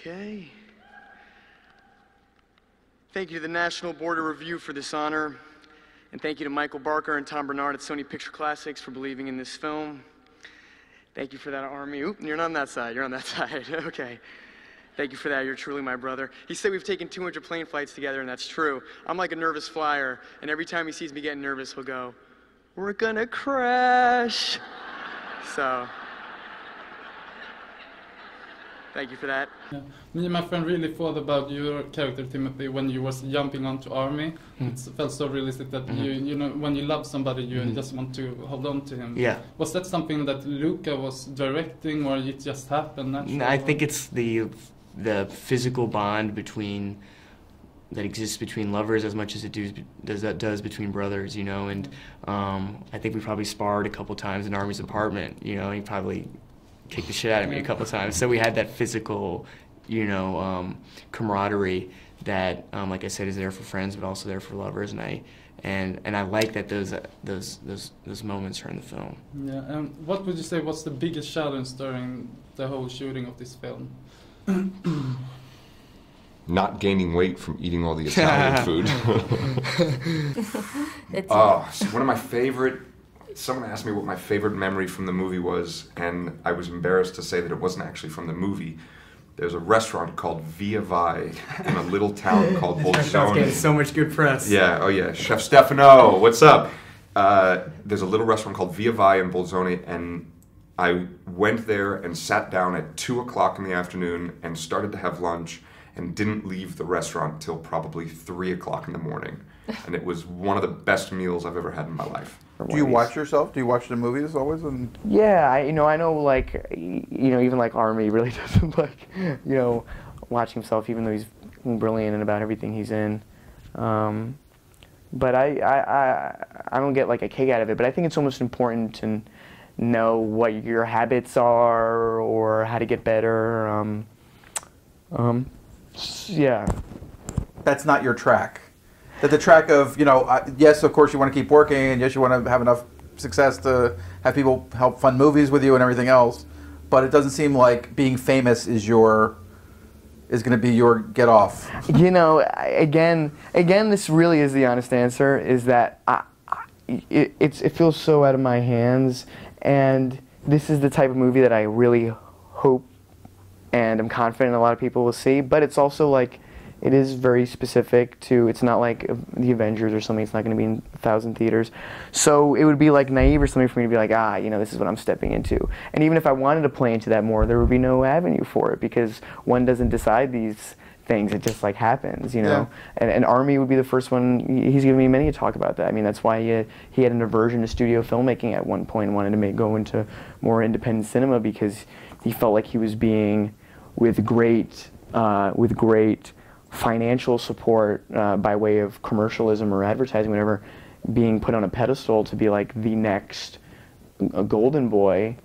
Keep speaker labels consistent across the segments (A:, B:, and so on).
A: Okay. Thank you to the National Board of Review for this honor. And thank you to Michael Barker and Tom Bernard at Sony Picture Classics for believing in this film. Thank you for that, Armie. Oop, you're not on that side. You're on that side. Okay. Thank you for that. You're truly my brother. He said we've taken 200 plane flights together, and that's true. I'm like a nervous flyer, and every time he sees me getting nervous, he'll go, "We're gonna crash." So, thank you for that.
B: Yeah. Me and my friend really thought about your character, Timothy, when you was jumping onto Armie. It felt so realistic that you know, when you love somebody, you just want to hold on to him.
C: Yeah.
B: Was that something that Luca was directing, or it just happened naturally?
C: I think it's the physical bond that exists between lovers as much as it does between brothers, you know. And I think we probably sparred a couple times in Armie's apartment. You know, he probably kicked the shit out of me a couple times. So we had that physical, you know, camaraderie that, like I said, is there for friends, but also there for lovers. And I like that those moments are in the film.
B: Yeah. And what would you say was the biggest challenge during the whole shooting of this film?
D: Not gaining weight from eating all the Italian food. One of my favorite, someone asked me what my favorite memory from the movie was, and I was embarrassed to say that it wasn't actually from the movie. There's a restaurant called Via Vai in a little town called Bolzoni.
A: Getting so much good press.
D: Yeah, oh yeah, Chef Stefano, what's up? There's a little restaurant called Via Vai in Bolzoni, and I went there and sat down at 2 o'clock in the afternoon and started to have lunch and didn't leave the restaurant till probably 3 o'clock in the morning. And it was one of the best meals I've ever had in my life.
E: Do you watch yourself? Do you watch the movies always?
C: Yeah, I know, like, you know, even like Armie really doesn't like, you know, watch himself, even though he's brilliant and about everything he's in. But I don't get like a kick out of it, but I think it's almost important to know what your habits are or how to get better. Yeah.
E: That's not your track. That the track of, you know, yes, of course you want to keep working, and yes, you want to have enough success to have people help fund movies with you and everything else, but it doesn't seem like being famous is going to be your get off.
C: You know, again, this really is the honest answer, is that it feels so out of my hands, and this is the type of movie that I really hope and I'm confident a lot of people will see, but it's also like, it is very specific to, it's not like the Avengers or something, it's not going to be in 1,000 theaters. So it would be like naive or something for me to be like, you know, this is what I'm stepping into. And even if I wanted to play into that more, there would be no avenue for it, because one doesn't decide these things, it just like happens, you know. Yeah. And Armie would be the first one, he's given me many a talk about that. I mean, that's why he had an aversion to studio filmmaking at one point and wanted to go into more independent cinema, because he felt like he was being, with great financial support by way of commercialism or advertising, whatever, being put on a pedestal to be like the next golden boy,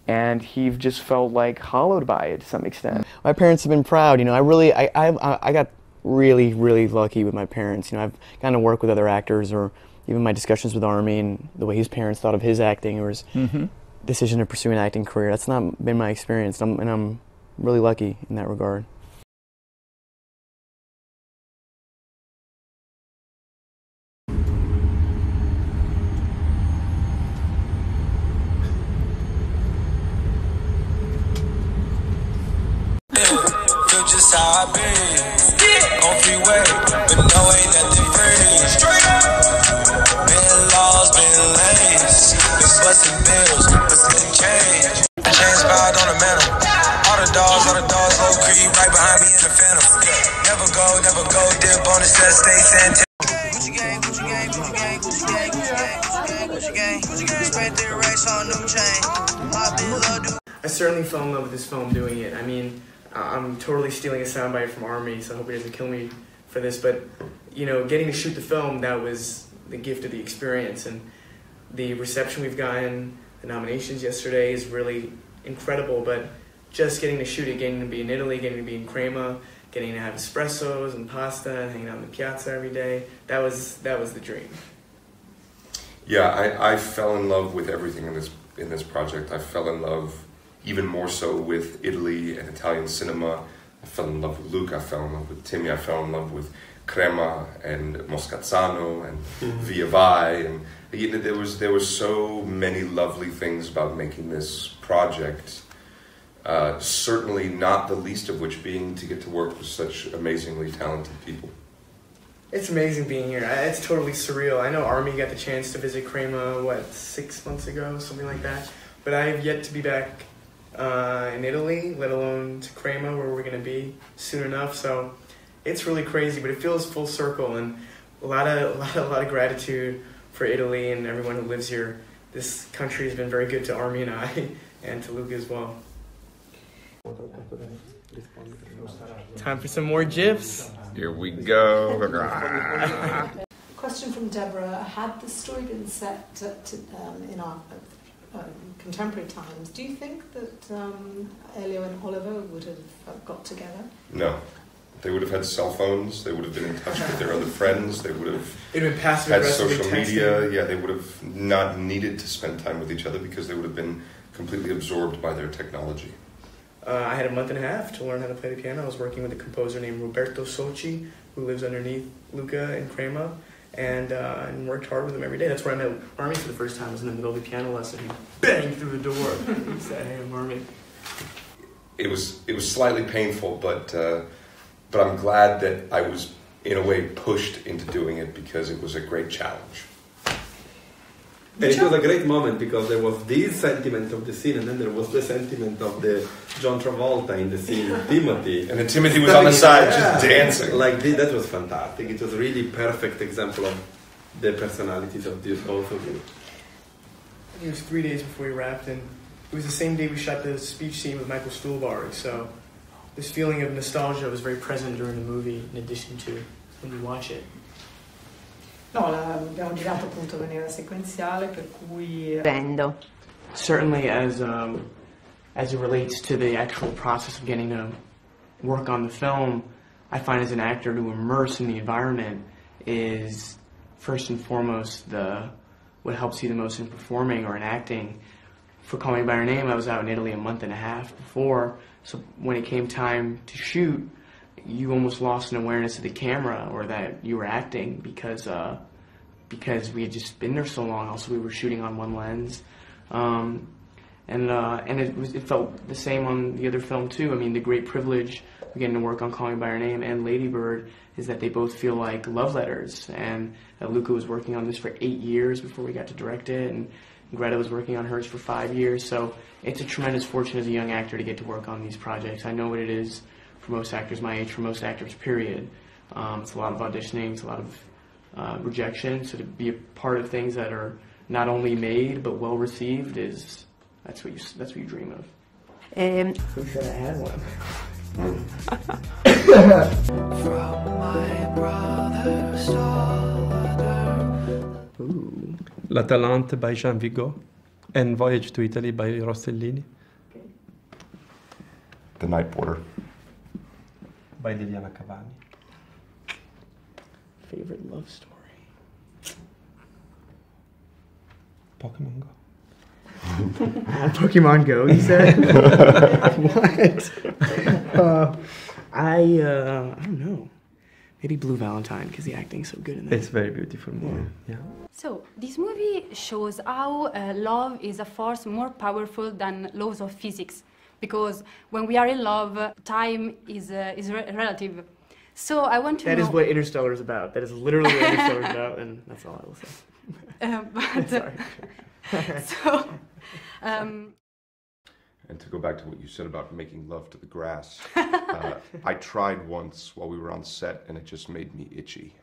C: and he just felt like hollowed by it to some extent. My parents have been proud, you know. I got really lucky with my parents. You know, I've gotten to work with other actors, or even my discussions with Armie and the way his parents thought of his acting or his decision to pursue an acting career. That's not been my experience, and I'm really lucky in that regard.
F: Just how I been on freeway, but no, ain't nothing free. Straight up, been lost, been lanes, been busting bills, but still change. Chains filed on the mantle. All the dogs, low creep right behind me in the phantom. Never go, dip on the set, stay Santana. Gucci gang, Gucci gang, Gucci gang, Gucci gang, Gucci gang, Gucci gang, spent the race on new chain.
A: I certainly fell in love with this film doing it. I mean, I'm totally stealing a soundbite from Armie, so I hope he doesn't kill me for this, but, you know, getting to shoot the film, that was the gift of the experience, and the reception we've gotten, the nominations yesterday is really incredible, but just getting to shoot it, getting to be in Italy, getting to be in Crema, getting to have espressos and pasta and hanging out in the piazza every day, that was the dream.
D: Yeah, I fell in love with everything in this project. I fell in love even more so with Italy and Italian cinema. I I fell in love with Luca, I fell in love with Timmy, I fell in love with Crema and Moscazzano and Via Vai, and you know, there was so many lovely things about making this project. Certainly not the least of which being to get to work with such amazingly talented people.
A: It's amazing being here. It's totally surreal. I know Armie got the chance to visit Crema, 6 months ago, something like that. But I have yet to be back in Italy, let alone to Crema, where we're going to be soon enough. So it's really crazy, but it feels full circle, and a lot of gratitude for Italy and everyone who lives here. This country has been very good to Armie and I, and to Luca as well. Time for some more GIFs.
D: Here we go.
G: Question from Deborah. Had the story been set in our contemporary times, do you think that Elio and Oliver would have got together?
D: No. They would have had cell phones, they would have been in touch with their other friends, they would have had social media, yeah, they would have not needed to spend time with each other because they would have been completely absorbed by their technology.
A: I had a month and a half to learn how to play the piano. I was working with a composer named Roberto Soci, who lives underneath Luca and Crema, and worked hard with him every day. That's where I met Armie for the first time. I was in the middle of the piano lesson. He banged through the door. He said, "Hey, I'm Armie."
D: It was slightly painful, but I'm glad that I was, in a way, pushed into doing it because it was a great challenge.
H: And it was a great moment because there was this sentiment of the scene, and then there was the sentiment of the John Travolta in the scene, Timothy.
D: And then Timothy was on the side just dancing.
H: Like that was fantastic. It was a really perfect example of the personalities of both of you.
A: It was 3 days before we wrapped, and it was the same day we shot the speech scene with Michael Stuhlbarg, so this feeling of nostalgia was very present during the movie, in addition to when you watch it.
G: No, abbiamo girato appunto in maniera sequenziale, per cui...
A: Certainly as it relates to the actual process of getting to work on the film, I find as an actor to immerse in the environment is first and foremost what helps you the most in performing or in acting. For Call Me By Your Name, I was out in Italy a month and a half before, so when it came time to shoot, you almost lost an awareness of the camera or that you were acting because we had just been there so long. Also, we were shooting on one lens, and it felt the same on the other film too. I mean, the great privilege of getting to work on Call Me By Your Name and Lady Bird is that they both feel like love letters, and Luca was working on this for 8 years before we got to direct it, and Greta was working on hers for 5 years. So it's a tremendous fortune as a young actor to get to work on these projects. I know what it is for most actors my age, for most actors, period. It's a lot of auditioning, it's a lot of rejection. So to be a part of things that are not only made but well received that's what you dream of. Who said I had one?
I: La Talente by Jean Vigo and Voyage to Italy by Rossellini.
D: The Night Porter.
I: By Liliana Cavani.
A: Favorite love story?
I: Pokemon Go.
A: Pokemon Go, you said? What? I don't know. Maybe Blue Valentine, because the acting's so good in that.
I: It's very beautiful movie. Yeah.
J: So, this movie shows how love is a force more powerful than laws of physics. Because when we are in love, time is relative. So I want to know...
A: That is what Interstellar is about. That is literally what Interstellar is about, and that's all I will say.
J: Sorry. So...
D: And to go back to what you said about making love to the grass, I tried once while we were on set, and it just made me itchy.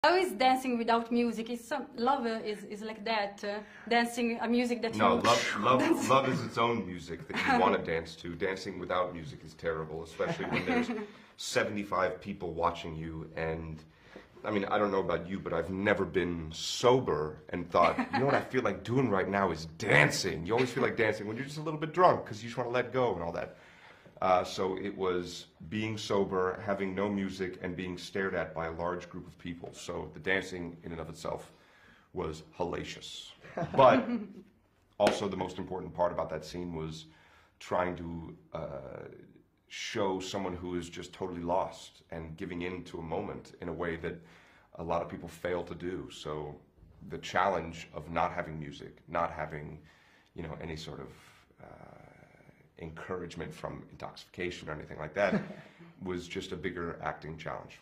J: How is dancing without music? Love is like that, dancing a music that
D: no, love is its own music that you want to dance to. Dancing without music is terrible, especially when there's 75 people watching you. And I mean, I don't know about you, but I've never been sober and thought, you know what I feel like doing right now is dancing. You always feel like dancing when you're just a little bit drunk because you just want to let go and all that. So it was being sober, having no music, and being stared at by a large group of people. So the dancing in and of itself was hellacious. But also the most important part about that scene was trying to show someone who is just totally lost and giving in to a moment in a way that a lot of people fail to do. So the challenge of not having music, not having, you know, any sort of encouragement from intoxication or anything like that was just a bigger acting challenge.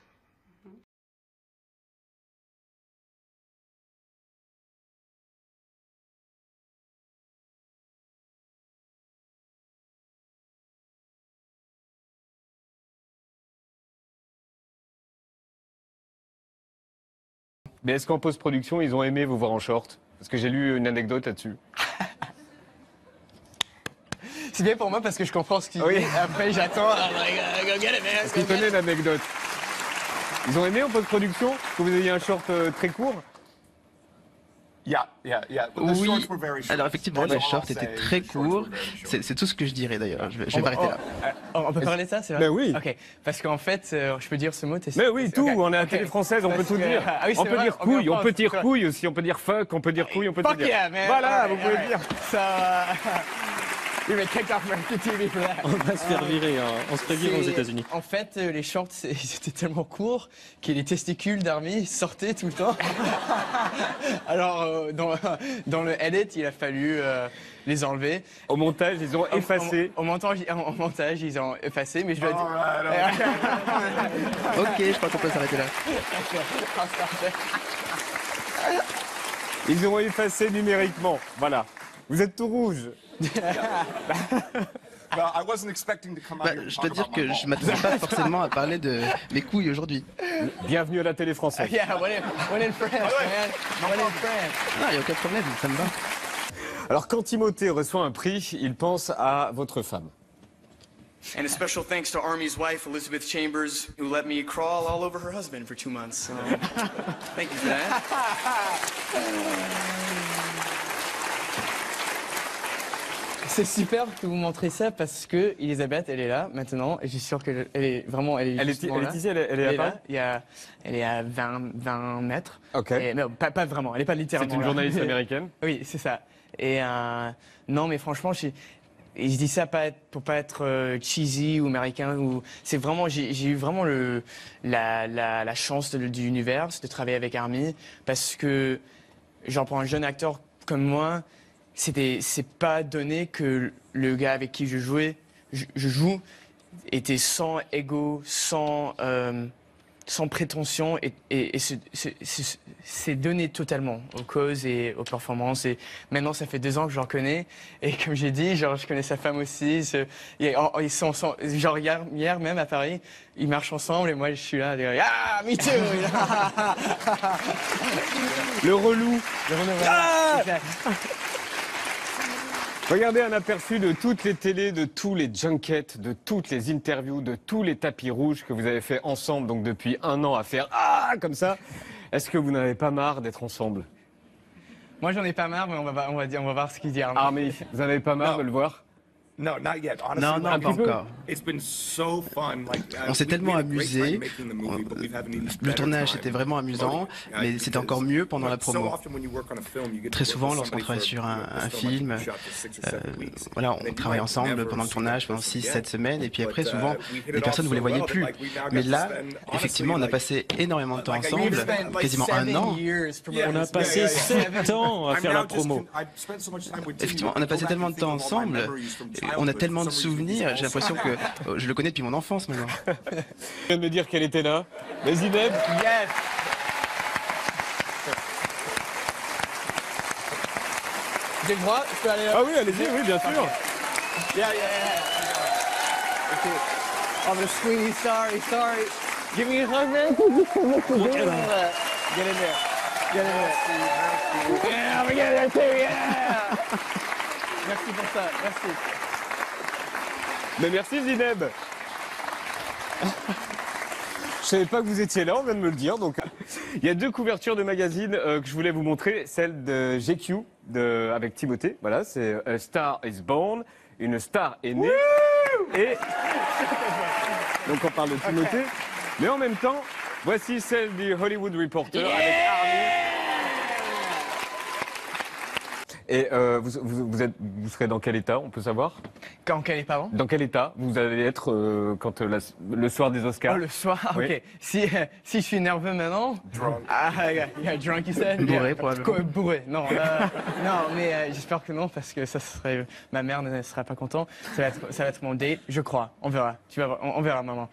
K: Mais est-ce qu'en post-production, ils ont aimé vous voir en short? Parce que j'ai lu une anecdote là-dessus.
C: C'est bien pour moi parce que je comprends ce qu'il dit. Après, j'attends. Go get it, man.
K: Est-ce qu'il connaît l'anecdote? Ils ont aimé en post-production que vous ayez un short très court?
L: Oui, alors effectivement, les shorts étaient très courts. C'est tout ce que je dirais d'ailleurs. Je vais m'arrêter là.
C: On peut parler de ça, c'est vrai?
K: Ben oui.
C: Ok, parce qu'en fait, je peux dire ce mot.
K: Mais oui, tout. On est à la télé française, on peut tout dire.
C: Ah, oui,
K: on peut dire couille, on peut dire couille aussi, on peut dire fuck, on peut dire couille, on peut tout dire.
C: Yeah, man.
K: Voilà, vous pouvez dire.
C: Ça. We were kicked off American TV for that.
I: On va se faire virer, on se fait virer aux États-Unis.
C: En fait, les shorts, ils étaient tellement courts que les testicules d'Armie sortaient tout le temps. Alors, dans le edit, il a fallu les enlever.
K: Au montage, ils ont effacé.
C: Au montage, ils ont effacé, mais je dois dire.
L: Ok, je crois qu'on peut s'arrêter là.
K: Ils ont effacé numériquement. Voilà. Vous êtes tout rouge.
L: Je dois dire que je m'attendais pas forcément à parler de mes couilles aujourd'hui.
K: Bienvenue à la télé française.
C: Yeah, one in France, man. One in France.
L: Non, il n'y a aucun problème, ça me va.
K: Alors, quand Timothée reçoit un prix, il pense à votre femme.
A: And a special thanks to Armie's wife, Elizabeth Chambers, who let me crawl all over her husband for 2 months. So, thank you for that.
C: C'est super que vous montrez ça parce que Elisabeth, elle est là maintenant et je suis sûr qu'elle est vraiment, elle est
K: ici, elle est
C: là. Elle est à 20 mètres.
K: Ok.
C: Et, non, pas vraiment, elle est pas littéralement.
K: C'est une
C: là.
K: journaliste américaine.
C: Oui, c'est ça. Et non, mais franchement, je dis ça pour pas être cheesy ou américain ou c'est vraiment j'ai eu vraiment la chance de l'univers de travailler avec Armie parce que genre pour un jeune acteur comme moi. C'est pas donné que le gars avec qui je joue était sans ego, sans prétention et c'est donné totalement aux causes et aux performances. Et maintenant, ça fait 2 ans que je le connais et comme j'ai dit, genre je connais sa femme aussi. Ils sont genre hier même à Paris, ils marchent ensemble et moi je suis là, ah, me too.
K: Le relou.
C: Ah
K: Regardez un aperçu de toutes les télés, de tous les junkets, de toutes les interviews, de tous les tapis rouges que vous avez fait ensemble, donc depuis 1 an à faire comme ça. Est-ce que vous n'avez pas marre d'être ensemble?
C: Moi, j'en ai pas marre, mais on va voir ce qu'il dit Armie.
K: Armie, vous n'en avez pas marre de le voir?
M: No, not yet. Honestly,
L: Non, pas encore.
M: It's been so fun.
L: On s'est tellement amusé. Le tournage était vraiment amusant, mais c'était encore mieux pendant la promo. Très souvent, lorsqu'on travaille sur un film, voilà, on travaille ensemble pendant le tournage, pendant 6-7 semaines, et puis après, souvent, les personnes, vous les voyez plus. Mais là, effectivement, on a passé énormément de temps ensemble, quasiment 1 an.
I: On a passé 7 ans à faire la promo.
L: Effectivement, on a passé tellement de temps ensemble. On a tellement de souvenirs, j'ai l'impression que je le connais depuis mon enfance maintenant.
K: Tu viens de me dire qu'elle était là. Mais Zineb?
C: Yes. J'ai le droit? Je peux aller là?
K: Ah oui, allez-y, oui, bien sûr.
C: Yeah. Okay. Oh, the Sweeney, sorry. Give me a hug, man. Get in there. Yeah, we get there too, yeah. Merci pour ça, merci.
K: Mais merci Zineb. Je savais pas que vous étiez là, on vient de me le dire. Donc, il y a 2 couvertures de magazines que je voulais vous montrer. Celle de GQ avec Timothée. Voilà, c'est A Star is Born, une star est née. Et donc on parle de Timothée. Okay. Mais en même temps, voici celle du Hollywood Reporter avec Armie. Et vous serez dans quel état, on peut savoir?
N: Dans quel état, pardon?
K: Dans quel état vous allez être quand le soir des Oscars?
N: Oh, le soir,
K: Oui.
N: ok. Si je suis nerveux maintenant...
M: Drunk.
N: Yeah, drunk, you said?
L: Bourré,
N: Yeah.
L: probablement.
N: Bourré, non. Non, mais j'espère que non, parce que ça serait... Ma mère ne serait pas contente. Ça va être mon date, je crois. On verra. On verra, maman.